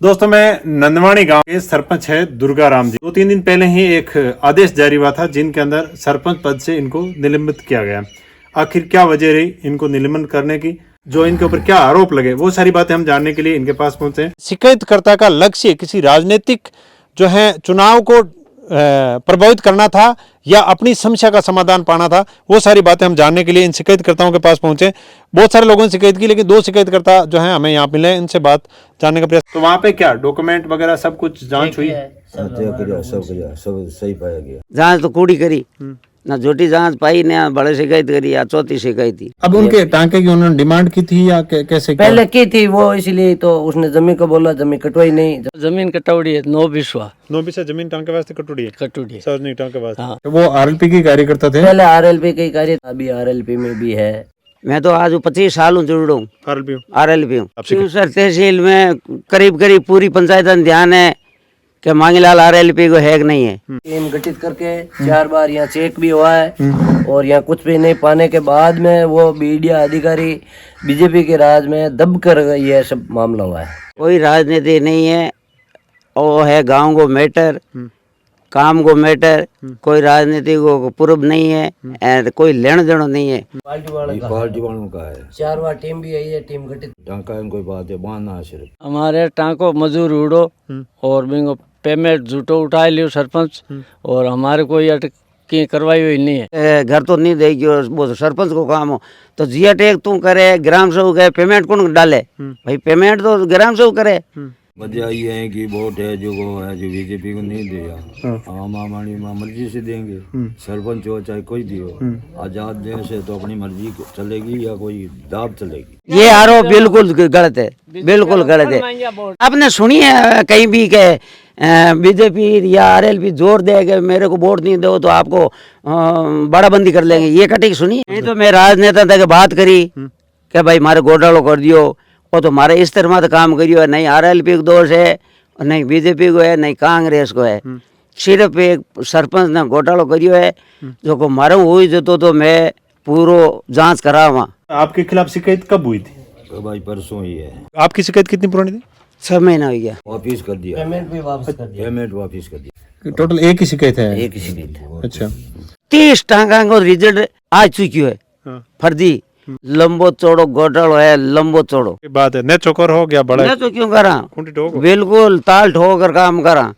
दोस्तों मैं नंदवानी गांव के सरपंच है दुर्गा राम जी। 2-3 दिन पहले ही एक आदेश जारी हुआ था जिनके अंदर सरपंच पद से इनको निलंबित किया गया। आखिर क्या वजह रही इनको निलंबन करने की, जो इनके ऊपर क्या आरोप लगे, वो सारी बातें हम जानने के लिए इनके पास पहुंचे हैं। शिकायतकर्ता का लक्ष्य किसी राजनीतिक जो है चुनाव को प्रभावित करना था या अपनी समस्या का समाधान पाना था, वो सारी बातें हम जानने के लिए इन शिकायतकर्ताओं के पास पहुंचे। बहुत सारे लोगों ने शिकायत की, लेकिन 2 शिकायतकर्ता जो हैं हमें यहाँ मिले, इनसे बात जानने का प्रयास। तो वहाँ पे क्या डॉक्यूमेंट वगैरह सब कुछ जांच हुई? सब सही पाया गया। जांच तो कूड़ी करी ना, झूठी जांच पाई ना, बड़े शिकायत करी या चौथी शिकायत थी। अब उनके टांके की उन्होंने डिमांड की थी या कैसे क्या? पहले की थी वो, इसलिए तो उसने जमीन को बोला, जमीन कटवाई नहीं। जमीन कटौड़ी है, 9 बिस्वा 9 बीसा जमीन टांके वास्ते कटोड़ी है, कटौड़ी सार्वजनिक टांके वास्ते। हाँ। तो वो आरएलपी के कार्यकर्ता थे? पहले आरएलपी के कार्य, अभी आरएलपी में भी है। मैं तो आज 25 साल हूँ जुड़ हूँ आरएलपी आरएलपी हूँ। सर तहसील में करीब करीब पूरी पंचायत ध्यान है कि मांगीलाल आरएलपी को है कि नहीं है। टीम गठित करके 4 बार यहाँ चेक भी हुआ है और यहाँ कुछ भी नहीं पाने के बाद में वो मीडिया अधिकारी बीजेपी के राज में दब कर ये सब मामला हुआ है। कोई राजनीति नहीं है, वो है गांव को मैटर, काम को मैटर, कोई राजनीति को पूर्व नहीं है और कोई लेन देन नहीं है। पार्टी वालों का है। 4 बार टीम भी आई है, टीम गठित। टांका कोई बात है, बांधना सिर्फ हमारे टांको मजूर उड़ो और बिंगो पेमेंट झूठो उठा लियो सरपंच, और हमारे कोई अटकी करवाई हुई नहीं है। घर तो नहीं देगी, और वो तो सरपंच को काम हो तो जिया टेक तू करे, ग्राम सेवक है, पेमेंट कौन डाले भाई? पेमेंट तो ग्राम सेवक करे। वजह ये है कि वोट है जो वो है जो बीजेपी को नहीं दिया, आम आदमी मर्जी से देंगे। सरपंच हो चाहे कोई भी हो, आजाद देश है तो अपनी मर्जी चलेगी या कोई दाब चलेगी। ये आरोप बिल्कुल गलत है, बिल्कुल गलत है। आपने सुनी है कहीं भी के बीजेपी या आरएलपी जोर दे कि मेरे को वोट नहीं दो तो आपको बड़ाबंदी कर लेंगे? ये कटिंग सुनी नहीं। तो मैं राजनेता तक बात करी कि भाई मारे घोटालो कर दियो, वो तो मारे इस तरह तो काम करियो है, नहीं आरएलपी को दोष है, नहीं बीजेपी को है, नहीं कांग्रेस को है। सिर्फ एक सरपंच ने घोटालो करियो है जो को मारे हुई जो तो मैं पूरो जांच करावा। आपके खिलाफ शिकायत कब हुई थी? तो भाई परसों ही है। आपकी शिकायत कितनी पुरानी थी? 6 महीना हो गया। वापिस कर दिया, पेमेंट भी वापस कर दिया। पेमेंट वापिस कर दिया। टोटल एक ही शिकायत है? एक ही शिकायत। अच्छा। 30 टांका को रिजल्ट आ चुकी है। हाँ। फर्जी लंबो चौड़ो घोटालो है, लंबो चौड़ो ये बात है, न चौकर हो गया बड़ा। मैं तो क्यों करा, खूंटी ठोक। बिल्कुल ताल ठोकर काम करा।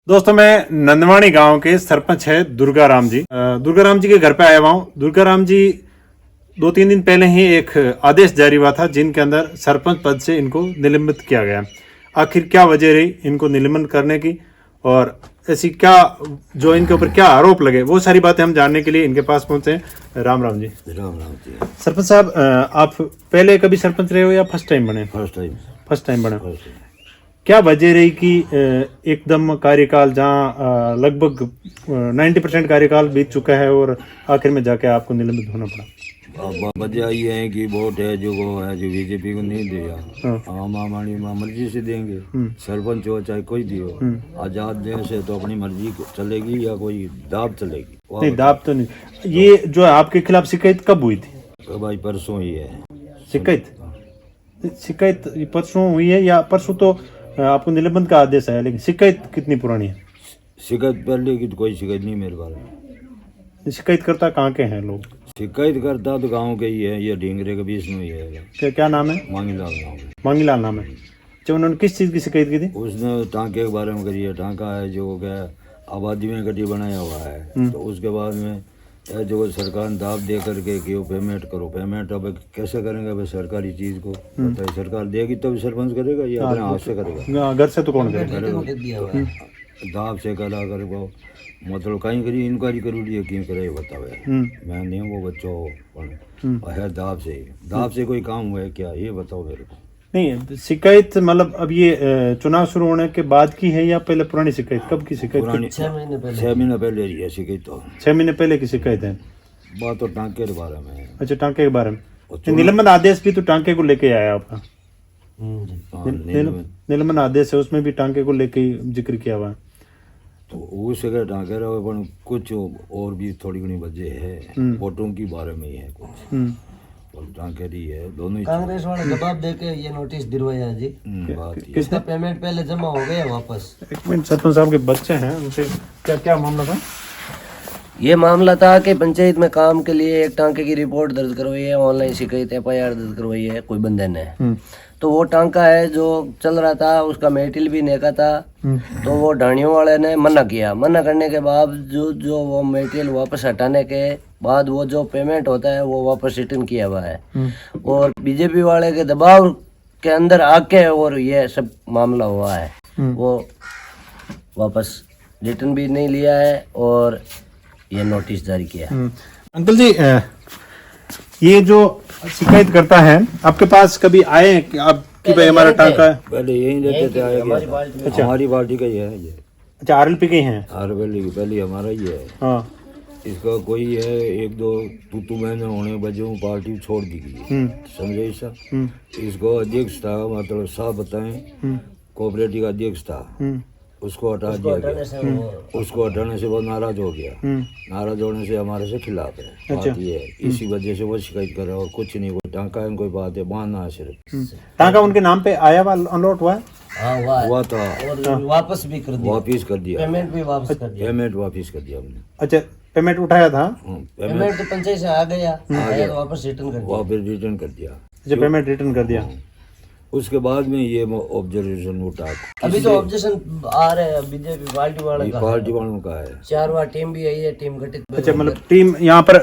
दोस्तों मैं नंदवानी गांव के सरपंच है दुर्गा राम जी। दुर्गा राम जी के घर पे आया हुआ हूँ। दुर्गा राम जी 2-3 दिन पहले ही एक आदेश जारी हुआ था जिनके अंदर सरपंच पद से इनको निलंबित किया गया। आखिर क्या वजह रही इनको निलंबन करने की और ऐसी क्या जो इनके ऊपर क्या आरोप लगे, वो सारी बातें हम जानने के लिए इनके पास पहुंचे हैं। राम राम जी। राम राम जी। सरपंच साहब, आप पहले कभी सरपंच रहे हो या फर्स्ट टाइम बने? फर्स्ट टाइम बना। क्या वजह रही कि एकदम कार्यकाल जहाँ लगभग 90% कार्यकाल बीत चुका है और आखिर में जाके आपको निलंबित होना पड़ा? वजह ये है कि वोट है जो वो है जो बीजेपी को नहीं दिया, आम आदमी मर्जी से देंगे। सरपंच हो चाहे कोई भी हो, आजाद देश है तो अपनी मर्जी चलेगी या कोई दाब चलेगी? नहीं, दाब तो नहीं। ये जो है आपके खिलाफ शिकायत कब हुई थी? तो भाई परसों ही है। शिकायत परसों हुई है या परसों तो आपको निलंबन का आदेश है, लेकिन शिकायत कितनी पुरानी है? शिकायत पहले की तो कोई शिकायत नहीं मेरे बारे में। शिकायत करता कहाँ के हैं लोग? शिकायत करता तो गांव के ही है, ये ढींगरे के बीच में ही है। क्या नाम है? मांगीलाल नाम। मांगीलाल नाम है। अच्छा, उन्होंने किस चीज़ की शिकायत की थी? उसने टांके के बारे में करी है। टांका है जो क्या आबादी में गड्डी बनाया हुआ है, तो उसके बाद में जो सरकार ने दाब दे करके कि वो पेमेंट करो। पेमेंट अब कैसे करेंगे भाई? सरकारी चीज को तो सरकार देगी तभी सरपंच करेगा या अपने हाथ से करेगा? घर से तो कौन करेगा? दाब से करा कर वो मतलब कहीं करी इंक्वायरी करूँ क्यों करे बतावे। मैं नहीं वो बच्चों है दाब से कोई काम हुआ है क्या, ये बताओ मेरे को। नहीं, शिकायत मतलब अब ये चुनाव शुरू होने के बाद की है या पहले पुरानी शिकायत? कब की शिकायत? पुरानी 6 महीने पहले रही है शिकायत। तो 6 महीने पहले की शिकायत है। बात तो टांके के बारे में है। अच्छा, टांके के बारे में। निलंबन आदेश भी तो टांके को लेके आया आपका? निलंबन आदेश है, उसमें भी टांके को लेके जिक्र किया हुआ है। तो उस जगह टांके रहे पर कुछ और भी थोड़ी घनी वजह है, वोटों की बारे में ही है कुछ। और टांकेरी है, दोनों ही कांग्रेस वाले दबाव देके ये नोटिस दिलवाया जी। बात ही इसका पेमेंट पहले जमा हो गया वापस। एक मिनट, सरपंच साहब के बच्चे हैं, उनसे क्या क्या मामला था? ये मामला था कि पंचायत में काम के लिए एक टांके की रिपोर्ट दर्ज करवाई है, ऑनलाइन शिकायत FIR दर्ज करवाई है कोई बंदे ने। तो वो टांका है जो चल रहा था, उसका मेटेरियल भी नेका था। तो वो ढाणियों वाले ने मना किया। मना करने के बावजूद जो वो मेटेरियल वापस हटाने के बाद वो जो पेमेंट होता है वो वापस रिटर्न किया हुआ है। और बीजेपी वाले के दबाव के अंदर आके और ये सब मामला हुआ है। वो वापस रिटर्न भी नहीं लिया है और ये नोटिस जारी किया। अंकल जी, ये जो शिकायत करता है आपके पास कभी आए हैं कि आप कि भाई हमारा टांका है? पहले यही रहते थे, आया गया। हमारी पार्टी का ही है ये, अच्छा, RLP के हैं? RLP की पहले हमारा ही है। हाँ। इसका कोई है, एक दो तू महीने होने बजे पार्टी छोड़ दी गई, समझे सर। इसको अध्यक्ष था, मतलब साहब बताएं, कोऑपरेटिव का अध्यक्ष था, उसको हटा दिया गया। उसको हटाने से वो नाराज हो गया। नाराज होने से हमारे से खिलाफ है। बात ये है, इसी वजह से वो शिकायत कर रहा है और कुछ नहीं। कोई टांका है, कोई बात है, बहाना है सिर्फ। टांका उनके नाम पे आया हुआ, अनलॉट हुआ है? हाँ हुआ था, और वापस भी कर दिया। वापिस कर दिया, पेमेंट भी वापस कर दिया। पेमेंट वापिस कर दिया हमने। अच्छा, पेमेंट उठाया था? पेमेंट तो पंचायत से आ गया तो वापस रिटर्न कर दिया। वापिस रिटर्न कर दिया। अच्छा, पेमेंट रिटर्न कर दिया। उसके बाद में ये ऑब्जर्वेशन उठा। अभी तो ऑब्जेक्शन आ रहे हैं बीजेपी पार्टी वाले का। पार्टी वालों का है। 4 बार टीम भी आई है, टीम गठित। अच्छा, मतलब टीम यहाँ पर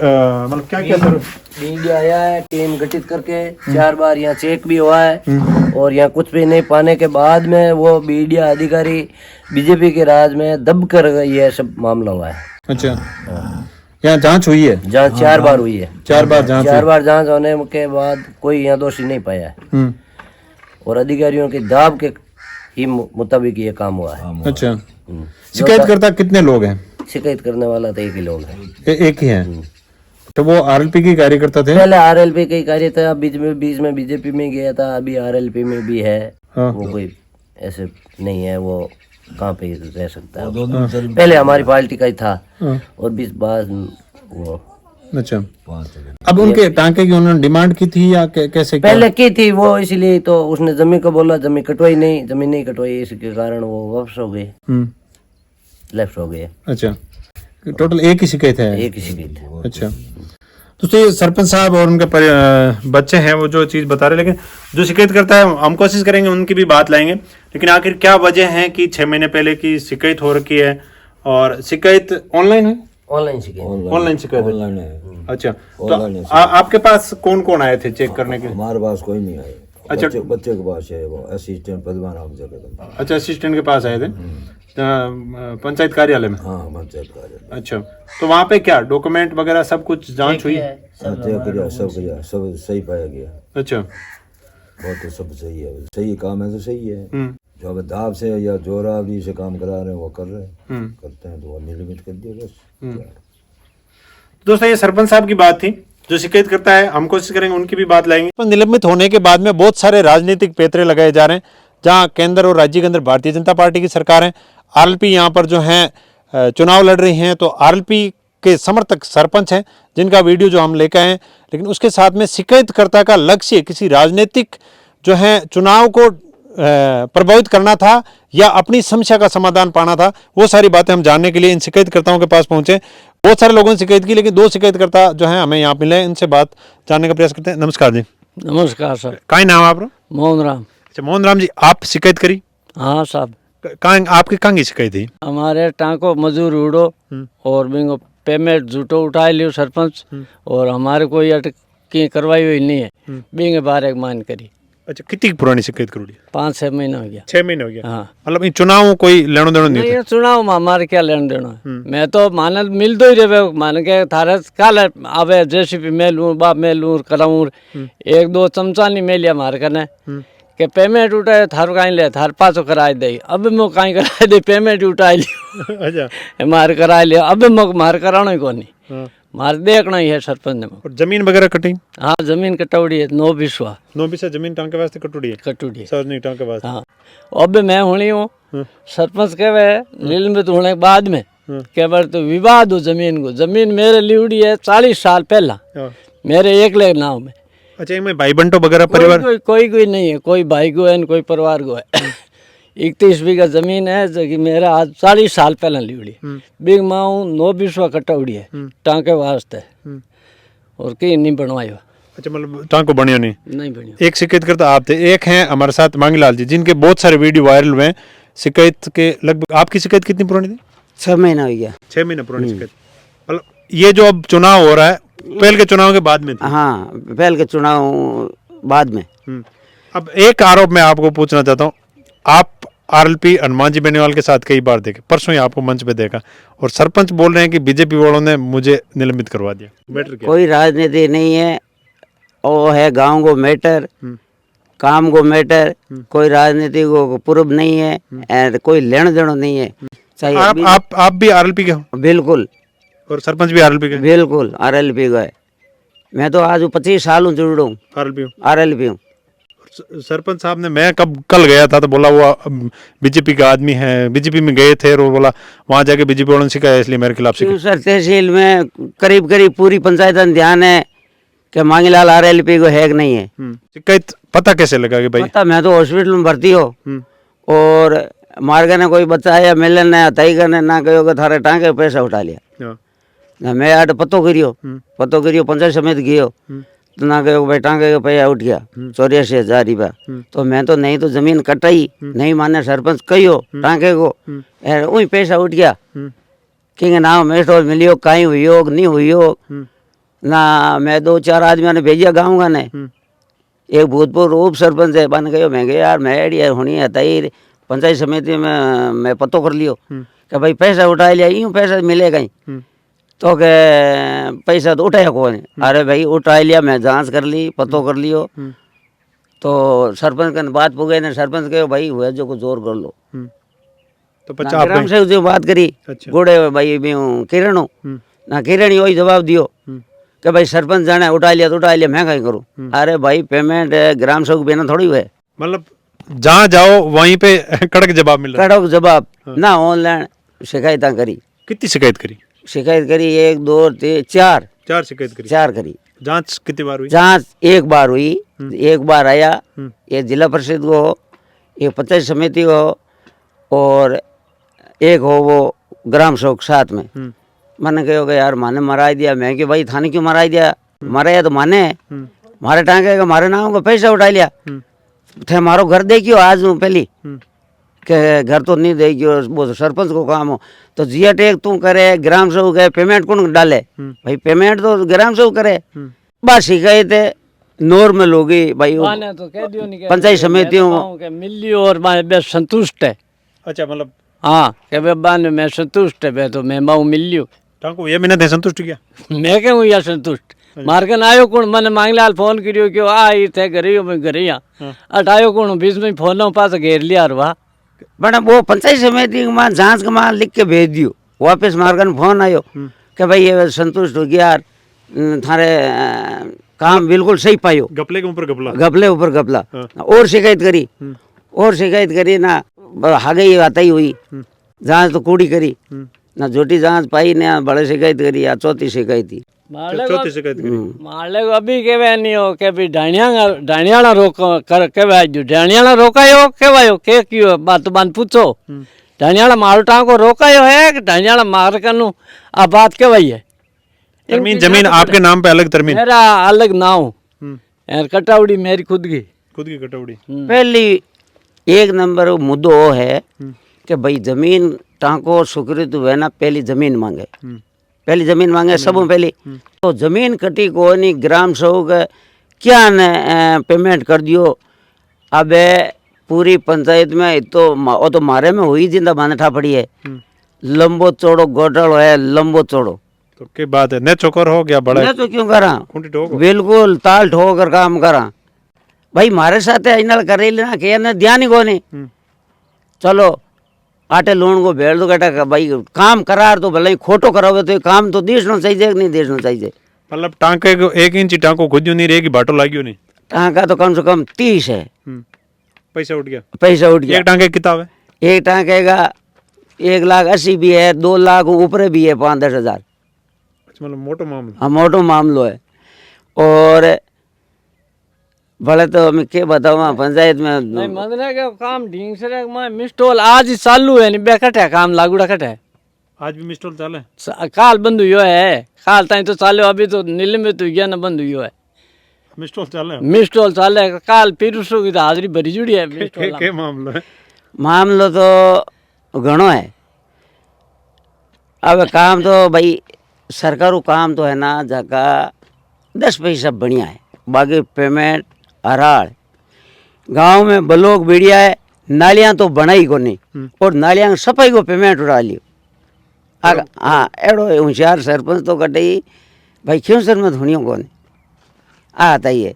मतलब क्या क्या सर? मीडिया आया है, टीम गठित करके 4 बार यहाँ चेक भी हुआ है। और यहाँ कुछ भी नहीं पाने के बाद में वो मीडिया अधिकारी बीजेपी के राज में दब कर ये सब मामला हुआ है। अच्छा, यहाँ जांच हुई है? जांच 4 बार हुई है। 4 बार जांच? 4 बार जांच होने के बाद कोई यहाँ दोषी नहीं पाया है। और अधिकारियों के दाब के ही मुताबिक ये काम हुआ है। अच्छा, शिकायतकर्ता कितने लोग हैं? शिकायत करने वाला तो एक ही लोग है। एक ही है? तो वो RLP के कार्यकर्ता थे? पहले RLP का ही कार्य था, बीच में बीजेपी में गया था, अभी RLP में भी है। हाँ। वो कोई ऐसे नहीं है, वो कहाँ पे रह सकता है। पहले हमारी पार्टी का ही था और बीच बाद वो। अच्छा, अब उनके टांके की उन्होंने डिमांड की थी या कैसे? पहले की थी वो, इसलिए तो उसने जमीन को बोला, जमीन कटवाई नहीं, जमीन नहीं कटवाई, इसके कारण वो वापस हो गए, लेफ्ट हो गए। अच्छा, टोटल एक ही शिकायत है? एक ही शिकायत है। अच्छा, तो ये सरपंच साहब और उनके बच्चे हैं वो जो चीज़ बता रहे, लेकिन जो शिकायत करता है हम कोशिश करेंगे उनकी भी बात लाएंगे। लेकिन आखिर क्या वजह है कि 6 महीने पहले की शिकायत हो रखी है? और शिकायत ऑनलाइन है? ऑनलाइन शिकायत। ऑनलाइन शिकायत ऑनलाइन है। अच्छा, तो आपके पास कौन कौन आए थे चेक करने के? हमारे पास कोई नहीं आया। अच्छा, बच्चे के पास है, वो असिस्टेंट पदवान नाम जगह। अच्छा, असिस्टेंट के पास आए थे पंचायत कार्यालय में? हाँ, पंचायत कार्यालय। अच्छा, तो वहाँ पे क्या डॉक्यूमेंट वगैरह सब कुछ जांच हुई? सब किया, सब सही पाया गया। अच्छा, वो तो सब सही है, सही काम है तो सही है। जो अब दाब से या जोरावरी से काम करा रहे हैं वो कर रहे हैं, करते हैं तो वो निलंबित कर दिया बस। दोस्तों, ये सरपंच साहब की बात थी जो शिकायत करता है, हम कोशिश करेंगे उनकी भी बात लाएंगे। निलंबित होने के बाद में बहुत सारे राजनीतिक पैंतरे लगाए जा रहे हैं, जहां केंद्र और राज्य के अंदर भारतीय जनता पार्टी की सरकार है। RLP यहाँ पर जो है चुनाव लड़ रही हैं, तो RLP के समर्थक सरपंच हैं जिनका वीडियो जो हम लेकर आए हैं। लेकिन उसके साथ में शिकायतकर्ता का लक्ष्य किसी राजनीतिक जो है चुनाव को प्रभावित करना था या अपनी समस्या का समाधान पाना था, वो सारी बातें हम जानने के लिए इन शिकायतकर्ताओं के पास पहुंचे। बहुत सारे लोगों ने शिकायत की, लेकिन 2 शिकायतकर्ता जो हैं हमें यहाँ मिले, इनसे बात जानने का प्रयास करते हैं। नमस्कार जी। नमस्कार सर। कहाँ नाम आप? मोहन राम। अच्छा, मोहन राम जी, आप शिकायत करी? हाँ साहब। आपकी कहाँ की शिकायत थी? हमारे टांको मजूर उड़ो और बिंगो पेमेंट झूठो उठा लियो सरपंच, और हमारे कोई अटकी करवाई हुई नहीं है, बिंगे बार एक मान करी। अच्छा, कितनी पुरानी शिकायत करोड़ी? 5-6 महीना हो गया। 6 महीने हो गया? हाँ। मतलब इन चुनाव कोई लेनो देनो नहीं था? चुनाव में हमारे क्या लेना देना है? मैं तो मानत मिल दो ही रहे, मान के थारे काल आवे जेसीपी मैं लूँ, बाप मैं लूँ, कराऊँ, 1-2 चमचा नहीं मैं लिया मार करने के पेमेंट उठाए थारो कहीं ले, थार पासो कराए दे। अब मैं कहीं कराए दे, पेमेंट उठाई लियो। अच्छा, मार कराए लिया, अब मैं मार कराना ही कोनी, मार देखना ही है सरपंच ने। और जमीन वगैरह कटी? हाँ, जमीन कटौड़ी है, 9 बिस्वा 9 बिस्वा जमीन टांके वास्ते कटोड़ी है? कटौड़ी है सार्वजनिक टांके वास्ते। हाँ। अब मैं होनी हूँ सरपंच कहवे निलंबित होने के बाद में के बार तो विवाद हो जमीन को। जमीन मेरे लिवड़ी है 40 साल पहला, मेरे एक ले नाव में अच्छा, इनमें भाई बंटो वगैरह परिवार कोई नहीं है, कोई भाई को है न कोई परिवार को है। 31 बीघा जमीन है जो कि मेरा आज 40 साल पहले ली उड़ी बिग माऊ 9 बीसवा कट्टा उड़ी है टांके वास्ते और कहीं नहीं बनवायो। अच्छा, मतलब टांको बनियो नहीं बनियो। एक शिकायत करता आप थे, एक हैं हमारे साथ मांगीलाल जी जिनके बहुत सारे वीडियो वायरल हुए हैं शिकायत के। लगभग आपकी शिकायत कितनी पुरानी थी? 6 महीना हो गया। 6 महीने पुरानी शिकायत। मतलब ये जो अब चुनाव हो रहा है पहले के चुनाव के बाद में थी? हाँ, पहले के चुनाव बाद में। अब एक आरोप मैं आपको पूछना चाहता हूँ, आप आरएलपी हनुमान जी बेनीवाल के साथ कई बार देखे, परसों ही आपको मंच पे देखा और सरपंच बोल रहे हैं कि बीजेपी वालों ने मुझे निलंबित करवा दिया। मैटर क्या? कोई राजनीति नहीं है, वो है गांव को मैटर, काम को मैटर, कोई राजनीति को पूर्व नहीं है और कोई लेना देना नहीं है। चाहिए आप भी आरएलपी के हो? बिल्कुल। और सरपंच भी आरएलपी के? बिल्कुल आरएलपी का है। मैं तो आज 25 साल हूँ जुड़ हूँ आरएलपी हूँ। सरपंच साहब ने, मैं कल गया था तो बोला वो बीजेपी का आदमी है, बीजेपी में गए थे और वो बोला वहां जाके बीजेपी वालों ने सिखाया इसलिए मेरे खिलाफ क्यों सर, तहसील में करीब करीब पूरी पंचायत ध्यान है कि मांगीलाल आरएलपी को है कि नहीं है। शिकायत पता कैसे लगा कि भाई? पता, मैं तो हॉस्पिटल में भर्ती हो और मार्ग ने कोई बच्चा आया मिलन ने तय करने ना कहो थारे टांगे पैसा उठा लिया ना, मैं आठ पतो करियो पंचायत समिति गयो तो ना कहो भाई टांगे का पैसा उठ गया 84,000 रुपया। तो मैं तो नहीं तो जमीन कटाई नहीं माने सरपंच कहियो टांगे को वही पैसा उठ गया कि ना मेटो मिलियो कहीं हुई हो नहीं हुई हो ना। मैं 2-4 आदमियों ने भेजिया गाँव का ने, एक भूतपूर्व उप सरपंच है बन गयो, मैं गया यार मैं आइडिया होनी है तई पंचायत समिति में मैं पतो कर लियो कि भाई पैसा उठा लिया यूँ पैसा मिलेगा ही तो के पैसा तो उठाया कौन? अरे भाई उठा लिया, मैं जांच कर ली पतो कर लियो तो सरपंच का बात पुगे ने सरपंच कहो भाई हुआ जो को जोर कर लो। तो 50 ग्राम से जो बात करी गोड़े भाई मैं किरण हूँ ना, किरण ही वही जवाब दियो कि भाई सरपंच जाने उठा लिया तो उठा लिया मैं कहीं करूँ। अरे भाई पेमेंट ग्राम सेवक बिना थोड़ी हुए, मतलब जहाँ जाओ वहीं पे कड़क जवाब मिल रहा है। कड़क जवाब ना। ऑनलाइन शिकायत करी। कितनी शिकायत करी? 1 2 3 4 शिकायत करी। 4 करी। जांच कितनी बार हुई? जांच एक बार हुई, एक बार आया, ये जिला परिषद को हो, एक पंचायत समिति को हो और एक हो वो ग्राम सेवक साथ में। मैंने कहो कि यार माने मरा दिया, मैं कि भाई थाने क्यों मरा दिया? मराया तो माने मारे टांगे का मारे नाम का पैसा उठा लिया थे, मारो घर देखियो आज पहली के घर तो नहीं देगी वो सरपंच को काम हो तो जिया टेक तू करे, ग्राम सेवक है, पेमेंट कौन डाले? भाई पेमेंट तो ग्राम सेवक करे। बस शिकायत है नॉर्मल होगी भाई, तो कह दियो नहीं पंचायत समितियों के मिल लियो और मैं बस संतुष्ट है। अच्छा, मतलब हाँ के बान मैं संतुष्ट है बे तो मैं माऊ मिल लियो टांको ये मैंने संतुष्ट किया। मैं कहूँ या संतुष्ट मार्गन आयो कौन मैंने मांगलाल फोन करियो क्यों आई थे घरे मैं घरे अटायो कौन बीच में फोन पास घेर लिया रुआ बड़ा वो पंचायत समिति में जांच के मां लिख के भेज दियो। वापस मार्गन फोन आयो कि भाई ये संतुष्ट हो गया यार थारे काम बिल्कुल सही पायो। गपले के ऊपर गपला, गपले ऊपर गपला। और शिकायत करी ना आगे ही आता ही हुई जांच तो कूड़ी करी ना, झूठी जांच पाई ना, बड़े शिकायत करी या चौथी शिकायत थी। चौथी शिकायत करी। मारले को अभी केवे नहीं हो के भी डाणियाला रोक कर केवे जो डाणियाला रोकायो केवायो के क्यों बात बान पूछो डाणियाला मारटा को रोकायो है कि डाणियाला मार कनु आ बात केवाई है? जमीन आपके नाम पे अलग तरमीन? मेरा अलग नाम यार कटावड़ी मेरी खुद की कटावड़ी। पहली एक नंबर मुद्दो वो है कि भाई जमीन टांको स्वीकृत हुए ना, पहली जमीन मांगे, पहली जमीन मांगे सब पहली तो जमीन कटी को नहीं ग्राम सेवक क्या ने पेमेंट कर दियो। अब पूरी पंचायत में तो वो तो मारे में हुई जिंदा माने पड़ी है, लंबो चौड़ो घोटालो है, लंबो चौड़ो तो क्या बात है? ने चौकर हो गया बड़ा तो क्यों करा, बिल्कुल ताल ठोक कर काम करा। भाई मारे साथ इना कर लेना कि ध्यान ही को नहीं। चलो आटे लूण को भेड़ दो कहता भाई काम करार तो भले ही खोटो करावे तो काम तो देशना चाहिए कि नहीं देशना चाहिए। मतलब टांके को 1 इंच टांको खुदियो नहीं रहेगी, बाटो लागियो नहीं। टांका तो कम से कम 30 है। पैसा उठ गया। एक टांके किताब है, एक टांके का 1,80,000 भी है, 2 लाख ऊपर भी है, 5-10 हजार। मतलब मोटो मामलो। हाँ मोटो मामलो है। और भले तो मैं क्या बताऊँ पंचायत में नहीं मंगने के काम ढींग से रे मैं मिस्टोल आज ही चालू है नहीं बेकट है काम लागूड़ा कट है आज भी मिस्टोल चाले काल बंद हुई है काल ताई तो चालो अभी तो निलंबित हुई है ना बंद हुई है मिस्टोल चाले मिस्टोल चाले काल पीरुसो की तो हाजरी भरी जुड़ी है मिस्टोल के मामलो है मामलो तो घणो है। अब काम तो भाई सरकारू काम तो है ना जका 10 पैसा बढ़िया है, बाकी पेमेंट हराड़। गांव में ब्लॉक बढ़िया है, नालियां तो बनाई को नहीं और नालियां की सफाई को पेमेंट उड़ा लियो। हाँ एड़ो होशियार सरपंच तो कटे भाई क्यों सर में धुनियों को नहीं आता ही है।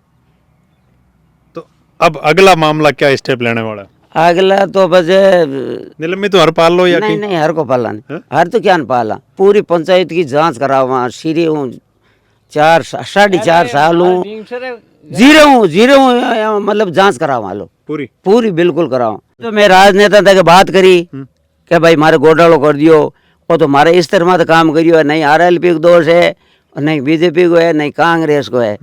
तो अब अगला मामला क्या स्टेप लेने वाला है? अगला तो बस निलंबित तो हर पाल लो या नहीं कि नहीं हर को पाला नहीं, हर तो क्या न पाला। पूरी पंचायत की जांच कराओ, वहाँ सीरे हूँ 4-4.5 साल हूँ, जीरो हूँ, मतलब जांच कराओ वहाँ लो पूरी बिल्कुल कराओ। तो मैं राजनेता तक बात करी कि भाई मारे घोटालो कर दियो, वो तो मारे इस तरह तो काम करियो है, नहीं RLP को दोष है, नहीं BJP को है, नहीं कांग्रेस को है,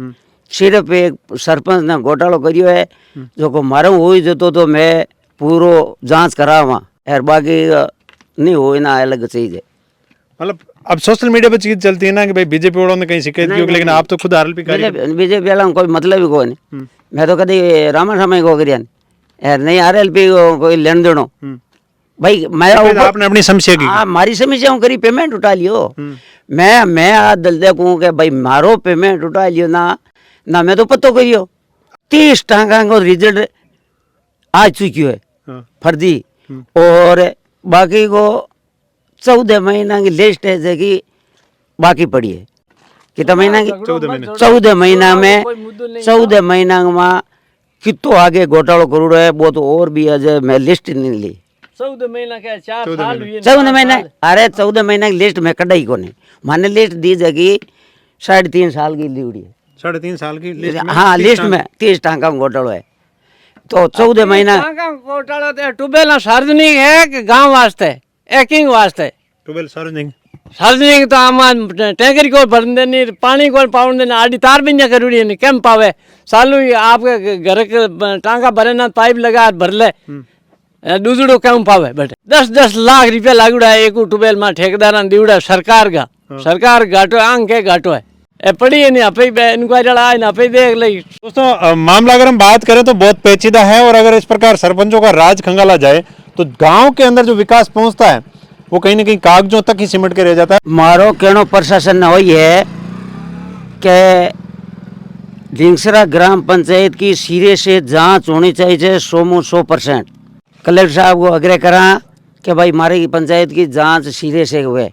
सिर्फ एक सरपंच ने घोटालो करियो है जो को मारो हो जतो तो मैं पूरो जांच करावा यार, बाकी नहीं हो ना अलग चीज है। मतलब अब सोशल मीडिया पे चीज चलती है ना कि भाई बीजेपी वालों ने कहीं शिकायत की, लेकिन आप तो खुद RLP बीजेपी वाला कोई मतलब ही कोई नहीं। मैं तो कभी रामा समय को करिया यार, नहीं RLP को कोई लेन देनो भाई। मैं आपने अपनी समस्या की, मारी समस्या करी पेमेंट उठा लियो। मैं आज दल देखूं कि भाई मारो पेमेंट उठा लियो ना मैं तो पतो करियो 30 टांगा को रिजल्ट आ चुकी है फर्जी, और बाकी को 14 महीना की लिस्ट है जो कि बाकी पड़ी है। कितना महीना की? 14 महीना में 14 महीना में कितो आगे घोटालो करोड़ है, वो तो और भी अजय मैं लिस्ट नहीं ली। 14 महीना क्या 4 साल हुए? 14 महीना, अरे 14 महीना की लिस्ट में कटाई को नहीं, माने लिस्ट दी जाएगी 3.5 साल की लीवड़ी है। 3.5 साल की लिस्ट में? हाँ लिस्ट में 30 टांका घोटालो है, तो 14 महीना घोटाला तो टूबेल सार्वजनिक है कि गांव वास्ते एकिंग वास्ते? टूबेल सार्वजनिक तो आम टैंकर को भर देनी, पानी को पावन देनी, आड़ी तार भी नहीं करूड़ी नहीं केम पावे सालू आपके घर के टांका भरे ना पाइप लगा भर ले दूसरो केम पावे बेटे। 10-10 लाख रुपया लागूड़ा है एक टूबेल में ठेकेदार दीवड़ा सरकार का, सरकार घाटो आंग के घाटो है ए पड़ी है नहीं अपे इंक्वायरी आए ना अपे देख ली। दोस्तों मामला अगर हम बात करें तो बहुत पेचीदा है, और अगर इस प्रकार सरपंचों का राज खंगाला जाए तो गांव के अंदर जो विकास पहुंचता है वो कहीं ना कहीं कागजों तक ही सिमट के रह जाता है। मारो कहनो प्रशासन ने वही है कि ढींगसरा ग्राम पंचायत की सिरे से जांच होनी चाहिए 100%। कलेक्टर साहब को आग्रह करा कि भाई हमारी पंचायत की जांच सिरे से हुए,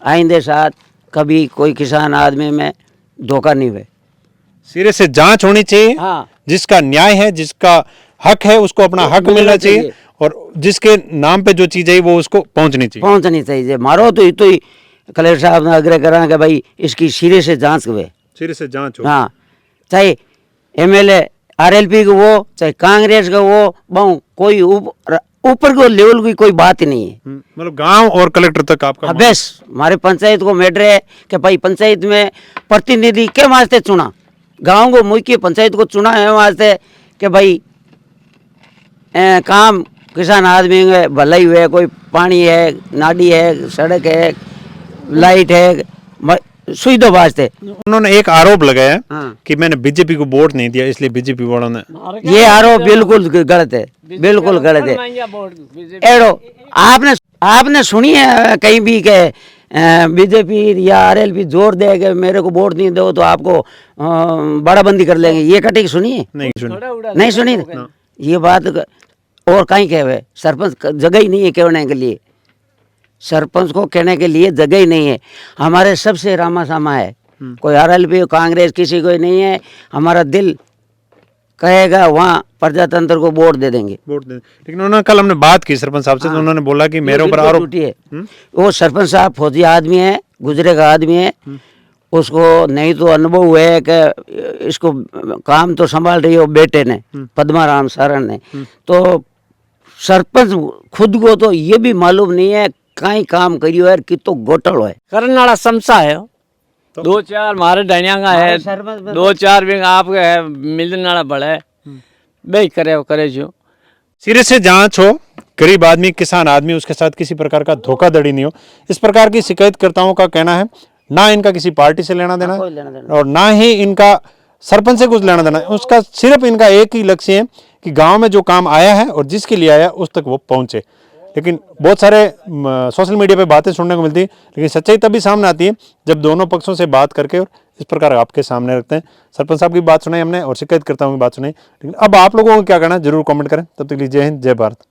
आइंदे साथ कभी कोई किसान आदमी में धोखा नहीं हुए। सिरे से जांच होनी चाहिए, हाँ जिसका न्याय है, जिसका हक है उसको अपना हक मिलना चाहिए, और जिसके नाम पे जो चीज है वो उसको पहुंचनी चाहिए। मारो तो ही कलेक्टर साहब ने आग्रह करा कि भाई इसकी सिरे से जांच हुए, सिरे से जांच हो। हाँ चाहे MLA RLP का वो चाहे कांग्रेस का वो बहु कोई ऊपर को लेवल की कोई बात ही नहीं है। मतलब गांव और कलेक्टर तक आपका बस हमारे पंचायत को मैटर है कि भाई पंचायत में प्रतिनिधि के वास्ते चुना, गांव को मुख्य पंचायत को चुना है वास्ते कि भाई काम किसान आदमी में भलाई हुए, कोई पानी है, नाली है, सड़क है, लाइट है, सुविधा वास्ते। उन्होंने एक आरोप लगाया हाँ। कि मैंने बीजेपी को वोट नहीं दिया इसलिए बीजेपी वालों ने, ये आरोप बिल्कुल गलत है, बिल्कुल गलत है। एड़ो आपने सुनी है कहीं भी के BJP या RLP जोर दे कि मेरे को वोट नहीं दो तो आपको बड़ाबंदी कर लेंगे, ये कटी सुनी है? नहीं सुनी। ये बात और कहीं कहे, सरपंच जगह ही नहीं है कहने के लिए, सरपंच को कहने के लिए जगह ही नहीं है। हमारे सबसे रामा सामा है, कोई RLP कांग्रेस किसी को नहीं है। हमारा दिल कहेगा वहाँ प्रजातंत्र को वोट दे देंगे। लेकिन उन्होंने कल हमने बात की सरपंच साहब से, तो उन्होंने बोला कि मेरे ऊपर आरोप है। वो सरपंच साहब फौजी आदमी है, गुजरे का आदमी है, उसको नहीं तो अनुभव है कि इसको काम तो संभाल रही हो बेटे ने, पद्माराम सारण ने। तो सरपंच खुद को तो ये भी मालूम नहीं है कहीं काम करियो है कि तो घोटालो है करने वाला समसा है। 2-4 मारे डणिया का है, 2-4 भी आपके है मिलने वाला बड़ा है, बे करे जो सिरे से जांच हो, गरीब आदमी, किसान आदमी, उसके साथ किसी प्रकार का धोखाधड़ी नहीं हो। इस प्रकार की शिकायतकर्ताओं का कहना है ना इनका किसी पार्टी से लेना देना और ना ही इनका सरपंच से कुछ लेना देना। उसका सिर्फ इनका एक ही लक्ष्य है कि गांव में जो काम आया है और जिसके लिए आया उस तक वो पहुंचे। लेकिन बहुत सारे सोशल मीडिया पे बातें सुनने को मिलती है, लेकिन सच्चाई तभी सामने आती है जब दोनों पक्षों से बात करके और इस प्रकार आपके सामने रखते हैं। सरपंच साहब की बात सुनाई हमने और शिकायतकर्ताओं की बात सुनाई, लेकिन अब आप लोगों को क्या कहना है जरूर कमेंट करें। तब तक के लिए जय हिंद, जय भारत।